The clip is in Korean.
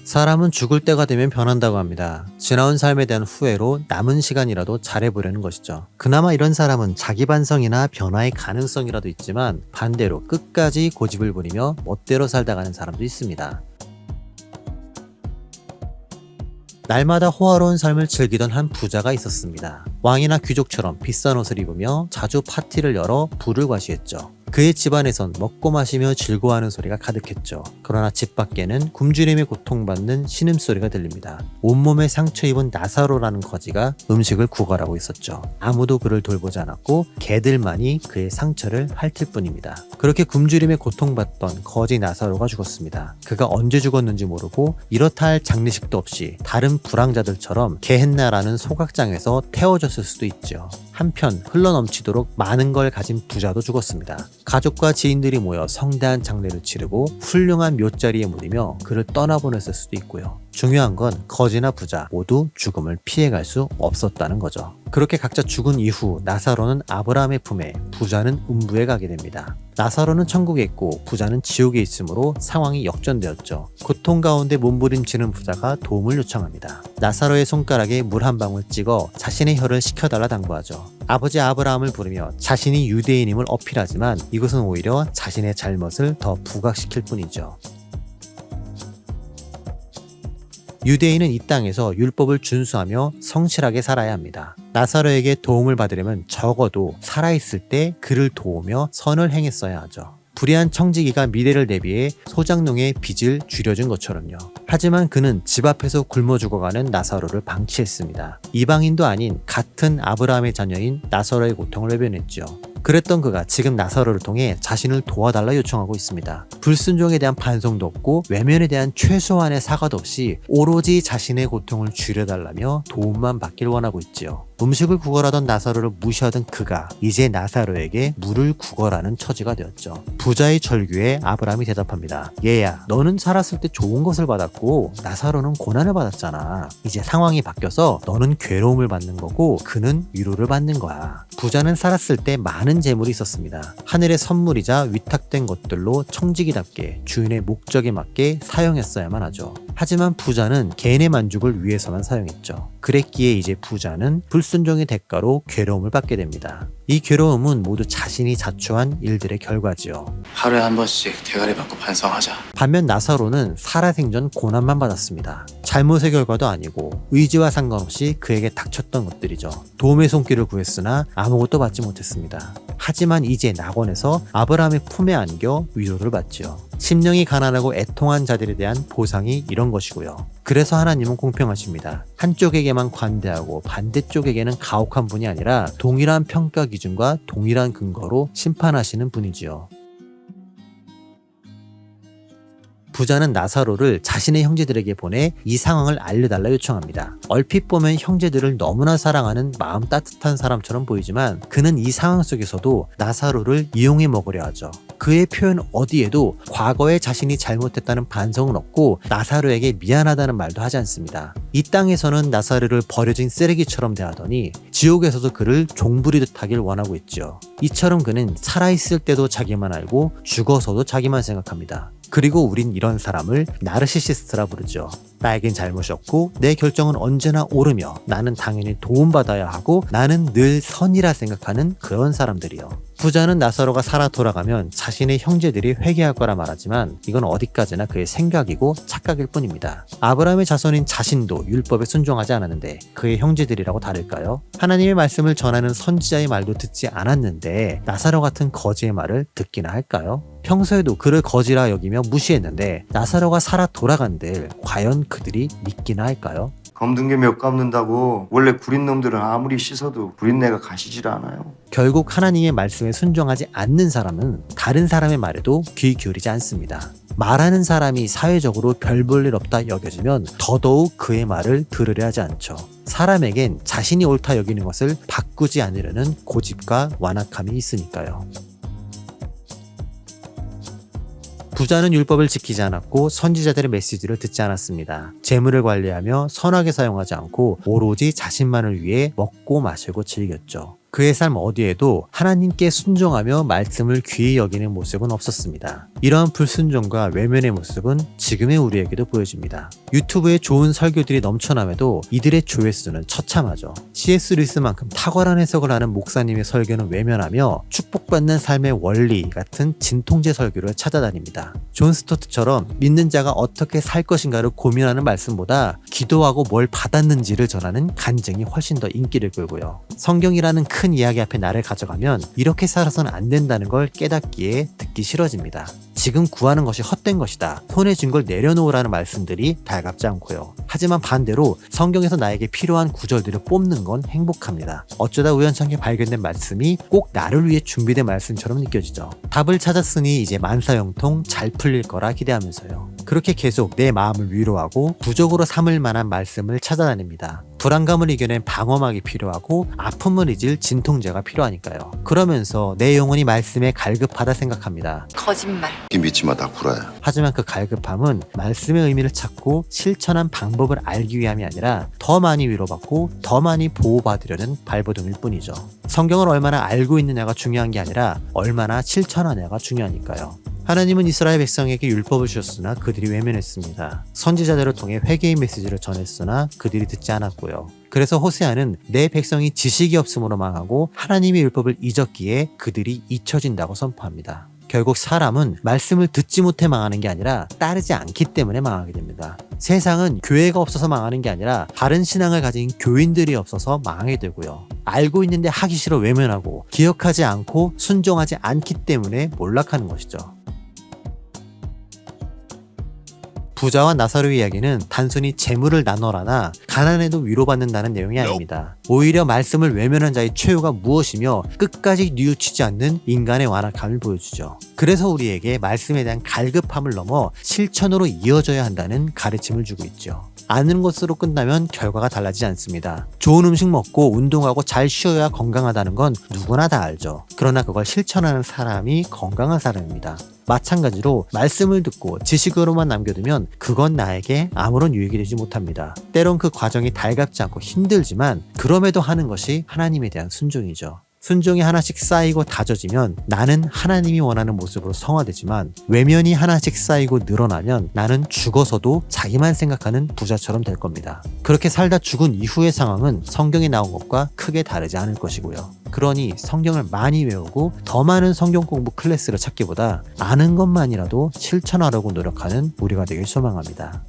사람은 죽을 때가 되면 변한다고 합니다. 지나온 삶에 대한 후회로 남은 시간이라도 잘해보려는 것이죠. 그나마 이런 사람은 자기 반성이나 변화의 가능성이라도 있지만 반대로 끝까지 고집을 부리며 멋대로 살다 가는 사람도 있습니다. 날마다 호화로운 삶을 즐기던 한 부자가 있었습니다. 왕이나 귀족처럼 비싼 옷을 입으며 자주 파티를 열어 부를 과시했죠. 그의 집안에선 먹고 마시며 즐거워하는 소리가 가득했죠. 그러나 집 밖에는 굶주림에 고통받는 신음소리가 들립니다. 온몸에 상처 입은 나사로라는 거지가 음식을 구걸하고 있었죠. 아무도 그를 돌보지 않았고 개들만이 그의 상처를 핥을 뿐입니다. 그렇게 굶주림에 고통받던 거지 나사로가 죽었습니다. 그가 언제 죽었는지 모르고 이렇다 할 장례식도 없이 다른 불황자들처럼 게헨나라는 소각장에서 태워졌을 수도 있죠. 한편 흘러넘치도록 많은 걸 가진 부자도 죽었습니다. 가족과 지인들이 모여 성대한 장례를 치르고 훌륭한 묘자리에 묻으며 그를 떠나보냈을 수도 있고요. 중요한 건 거지나 부자 모두 죽음을 피해갈 수 없었다는 거죠. 그렇게 각자 죽은 이후 나사로는 아브라함의 품에, 부자는 음부에 가게 됩니다. 나사로는 천국에 있고 부자는 지옥에 있으므로 상황이 역전되었죠. 고통 가운데 몸부림치는 부자가 도움을 요청합니다. 나사로의 손가락에 물 한 방울 찍어 자신의 혀를 식혀달라 당부하죠. 아버지 아브라함을 부르며 자신이 유대인임을 어필하지만 이것은 오히려 자신의 잘못을 더 부각시킬 뿐이죠. 유대인은 이 땅에서 율법을 준수하며 성실하게 살아야 합니다. 나사로에게 도움을 받으려면 적어도 살아있을 때 그를 도우며 선을 행했어야 하죠. 불의한 청지기가 미래를 대비해 소장농의 빚을 줄여준 것처럼요. 하지만 그는 집 앞에서 굶어 죽어가는 나사로를 방치했습니다. 이방인도 아닌 같은 아브라함의 자녀인 나사로의 고통을 외면했죠. 그랬던 그가 지금 나사로를 통해 자신을 도와달라 요청하고 있습니다. 불순종에 대한 반성도 없고 외면에 대한 최소한의 사과도 없이 오로지 자신의 고통을 줄여달라며 도움만 받길 원하고 있지요. 음식을 구걸하던 나사로를 무시하던 그가 이제 나사로에게 물을 구걸하는 처지가 되었죠. 부자의 절규에 아브라함이 대답합니다. 얘야, 너는 살았을 때 좋은 것을 받았고 나사로는 고난을 받았잖아. 이제 상황이 바뀌어서 너는 괴로움을 받는 거고 그는 위로를 받는 거야. 부자는 살았을 때 많은 재물이 있었습니다. 하늘의 선물이자 위탁된 것들로 청지기답게 주인의 목적에 맞게 사용했어야만 하죠. 하지만 부자는 개인의 만족을 위해서만 사용했죠. 그랬기에 이제 부자는 불순종의 대가로 괴로움을 받게 됩니다. 이 괴로움은 모두 자신이 자초한 일들의 결과지요. 하루에 한 번씩 대가리 받고 반성하자. 반면 나사로는 살아생전 고난만 받았습니다. 잘못의 결과도 아니고 의지와 상관없이 그에게 닥쳤던 것들이죠. 도움의 손길을 구했으나 아무것도 받지 못했습니다. 하지만 이제 낙원에서 아브라함의 품에 안겨 위로를 받지요. 심령이 가난하고 애통한 자들에 대한 보상이 이런 것이고요. 그래서 하나님은 공평하십니다. 한쪽에게만 관대하고 반대쪽에게는 가혹한 분이 아니라 동일한 평가 기준과 동일한 근거로 심판하시는 분이지요. 부자는 나사로를 자신의 형제들에게 보내 이 상황을 알려달라 요청합니다. 얼핏 보면 형제들을 너무나 사랑하는 마음 따뜻한 사람처럼 보이지만 그는 이 상황 속에서도 나사로를 이용해 먹으려 하죠. 그의 표현 어디에도 과거에 자신이 잘못했다는 반성은 없고 나사로에게 미안하다는 말도 하지 않습니다. 이 땅에서는 나사로를 버려진 쓰레기처럼 대하더니 지옥에서도 그를 종부리듯 하길 원하고 있죠. 이처럼 그는 살아있을 때도 자기만 알고 죽어서도 자기만 생각합니다. 그리고 우린 이런 사람을 나르시시스트라 부르죠. 나에겐 잘못이 없고 내 결정은 언제나 옳으며 나는 당연히 도움받아야 하고 나는 늘 선이라 생각하는 그런 사람들이요. 부자는 나사로가 살아 돌아가면 자신의 형제들이 회개할 거라 말하지만 이건 어디까지나 그의 생각이고 착각일 뿐입니다. 아브라함의 자손인 자신도 율법에 순종하지 않았는데 그의 형제들이라고 다를까요? 하나님의 말씀을 전하는 선지자의 말도 듣지 않았는데 나사로 같은 거지의 말을 듣기나 할까요? 평소에도 그를 거지라 여기며 무시했는데 나사로가 살아 돌아간들 과연 그들이 믿기나 할까요? 검든 게 몇 갚는다고. 원래 구린 놈들은 아무리 씻어도 구린내가 가시질 않아요. 결국 하나님의 말씀에 순종하지 않는 사람은 다른 사람의 말에도 귀 기울이지 않습니다. 말하는 사람이 사회적으로 별 볼 일 없다 여겨지면 더더욱 그의 말을 들으려 하지 않죠. 사람에겐 자신이 옳다 여기는 것을 바꾸지 않으려는 고집과 완악함이 있으니까요. 부자는 율법을 지키지 않았고 선지자들의 메시지를 듣지 않았습니다. 재물을 관리하며 선하게 사용하지 않고 오로지 자신만을 위해 먹고 마시고 즐겼죠. 그의 삶 어디에도 하나님께 순종하며 말씀을 귀히 여기는 모습은 없었습니다. 이러한 불순종과 외면의 모습은 지금의 우리에게도 보여집니다. 유튜브에 좋은 설교들이 넘쳐남에도 이들의 조회수는 처참하죠. C.S. 루이스만큼 탁월한 해석을 하는 목사님의 설교는 외면하며 축복받는 삶의 원리 같은 진통제 설교를 찾아다닙니다. 존 스토트처럼 믿는 자가 어떻게 살 것인가를 고민하는 말씀보다 기도하고 뭘 받았는지를 전하는 간증이 훨씬 더 인기를 끌고요. 성경이라는 큰 이야기 앞에 나를 가져가면 이렇게 살아서는 안 된다는 걸 깨닫기에 듣기 싫어집니다. 지금 구하는 것이 헛된 것이다. 손에 쥔 걸 내려놓으라는 말씀들이 달갑지 않고요. 하지만 반대로 성경에서 나에게 필요한 구절들을 뽑는 건 행복합니다. 어쩌다 우연찮게 발견된 말씀이 꼭 나를 위해 준비된 말씀처럼 느껴지죠. 답을 찾았으니 이제 만사형통 잘 풀릴 거라 기대하면서요. 그렇게 계속 내 마음을 위로하고 부족으로 삼을 만한 말씀을 찾아다닙니다. 불안감을 이겨낸 방어막이 필요하고 아픔을 잊을 진통제가 필요하니까요. 그러면서 내 영혼이 말씀에 갈급하다 생각합니다. 거짓말. 이 믿지마 다 구라야. 하지만 그 갈급함은 말씀의 의미를 찾고 실천한 방법을 알기 위함이 아니라 더 많이 위로받고 더 많이 보호받으려는 발버둥일 뿐이죠. 성경을 얼마나 알고 있느냐가 중요한 게 아니라 얼마나 실천하냐가 중요하니까요. 하나님은 이스라엘 백성에게 율법을 주셨으나 그들이 외면했습니다. 선지자들을 통해 회개의 메시지를 전했으나 그들이 듣지 않았고요. 그래서 호세아는 내 백성이 지식이 없음으로 망하고 하나님의 율법을 잊었기에 그들이 잊혀진다고 선포합니다. 결국 사람은 말씀을 듣지 못해 망하는 게 아니라 따르지 않기 때문에 망하게 됩니다. 세상은 교회가 없어서 망하는 게 아니라 바른 신앙을 가진 교인들이 없어서 망하게 되고요. 알고 있는데 하기 싫어 외면하고 기억하지 않고 순종하지 않기 때문에 몰락하는 것이죠. 부자와 나사로의 이야기는 단순히 재물을 나눠라나 가난해도 위로받는다는 내용이 아닙니다. 오히려 말씀을 외면한 자의 최후가 무엇이며 끝까지 뉘우치지 않는 인간의 완악함을 보여주죠. 그래서 우리에게 말씀에 대한 갈급함을 넘어 실천으로 이어져야 한다는 가르침을 주고 있죠. 아는 것으로 끝나면 결과가 달라지지 않습니다. 좋은 음식 먹고 운동하고 잘 쉬어야 건강하다는 건 누구나 다 알죠. 그러나 그걸 실천하는 사람이 건강한 사람입니다. 마찬가지로 말씀을 듣고 지식으로만 남겨두면 그건 나에게 아무런 유익이 되지 못합니다. 때론 그 과정이 달갑지 않고 힘들지만 그럼에도 하는 것이 하나님에 대한 순종이죠. 순종이 하나씩 쌓이고 다져지면 나는 하나님이 원하는 모습으로 성화되지만 외면이 하나씩 쌓이고 늘어나면 나는 죽어서도 자기만 생각하는 부자처럼 될 겁니다. 그렇게 살다 죽은 이후의 상황은 성경에 나온 것과 크게 다르지 않을 것이고요. 그러니 성경을 많이 외우고 더 많은 성경 공부 클래스를 찾기보다 아는 것만이라도 실천하려고 노력하는 우리가 되길 소망합니다.